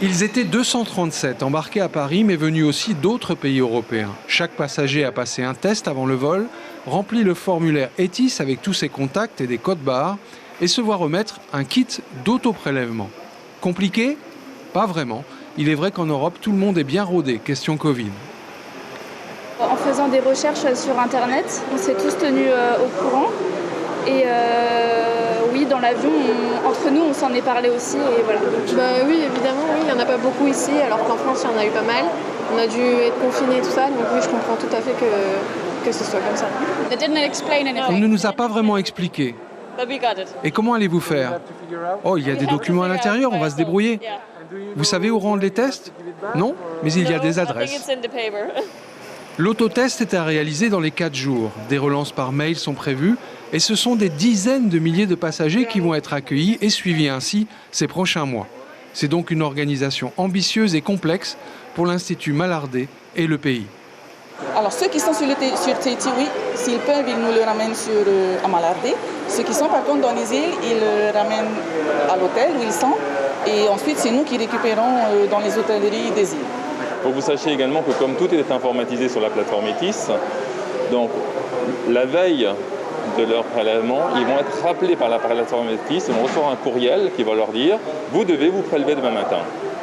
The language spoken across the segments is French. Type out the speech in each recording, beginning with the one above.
Ils étaient 237 embarqués à Paris, mais venus aussi d'autres pays européens. Chaque passager a passé un test avant le vol, rempli le formulaire ETIS avec tous ses contacts et des codes barres, et se voit remettre un kit d'auto-prélèvement. Compliqué? Pas vraiment. Il est vrai qu'en Europe, tout le monde est bien rodé, question Covid. En faisant des recherches sur Internet, on s'est tous tenus au courant. Et oui, dans l'avion, entre nous, on s'en est parlé aussi. Et voilà. Oui, évidemment, oui, il n'y en a pas beaucoup ici, alors qu'en France, il y en a eu pas mal. On a dû être confinés et tout ça, donc oui, je comprends tout à fait que ce soit comme ça. On ne nous a pas vraiment expliqué. Et comment allez-vous faire? Oh, il y a des documents à l'intérieur, on va se débrouiller. Vous savez où rendre les tests? Non, mais il y a des adresses. L'autotest est à réaliser dans les 4 jours. Des relances par mail sont prévues et ce sont des dizaines de milliers de passagers qui vont être accueillis et suivis ainsi ces prochains mois. C'est donc une organisation ambitieuse et complexe pour l'Institut Malardé et le pays. Alors ceux qui sont sur Tahiti, oui, s'ils peuvent, ils nous le ramènent à Malardé. Ceux qui sont par contre dans les îles, ils le ramènent à l'hôtel où ils sont. Et ensuite, c'est nous qui récupérons dans les hôtelleries des îles. Il faut que vous sachiez également que comme tout est informatisé sur la plateforme ETIS, donc la veille de leur prélèvement, ils vont être rappelés par la plateforme ETIS, ils vont recevoir un courriel qui va leur dire « vous devez vous prélever demain matin ».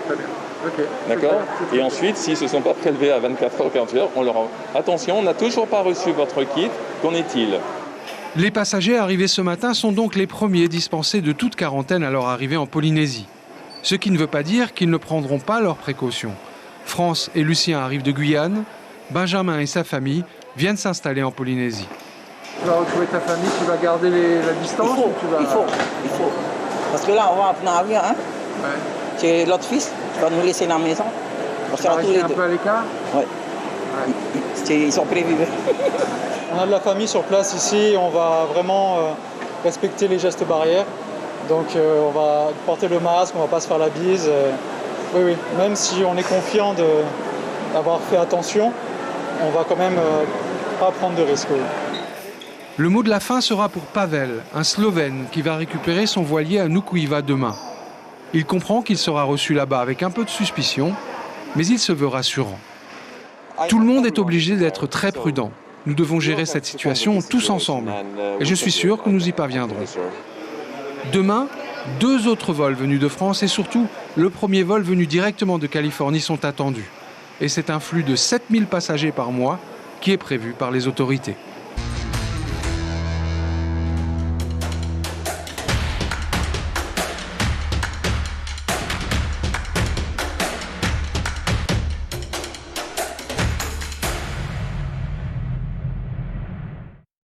Très bien. Okay. D'accord. Et ensuite, s'ils ne se sont pas prélevés à 24 heures ou 48 heures, on leur dit « attention, on n'a toujours pas reçu votre kit, qu'en est-il » Les passagers arrivés ce matin sont donc les premiers dispensés de toute quarantaine à leur arrivée en Polynésie. Ce qui ne veut pas dire qu'ils ne prendront pas leurs précautions. France et Lucien arrivent de Guyane, Benjamin et sa famille viennent s'installer en Polynésie. Tu vas retrouver ta famille, tu vas garder la distance? Il faut. Parce que là, on va en avion, hein? Ouais. C'est l'autre fils qui va nous laisser dans la maison. On va rester un peu à l'écart? Oui. Ils sont prévus. On a de la famille sur place ici, on va vraiment respecter les gestes barrières. Donc on va porter le masque, on ne va pas se faire la bise. Oui, même si on est confiant d'avoir fait attention, on va quand même pas prendre de risques. Oui. Le mot de la fin sera pour Pavel, un Slovène qui va récupérer son voilier à Nukuiva demain. Il comprend qu'il sera reçu là-bas avec un peu de suspicion, mais il se veut rassurant. Tout le monde est obligé d'être très prudent. Nous devons gérer cette situation tous ensemble. Et je suis sûr que nous y parviendrons. Demain, 2 autres vols venus de France et surtout, le premier vol venu directement de Californie sont attendus. Et c'est un flux de 7000 passagers par mois qui est prévu par les autorités.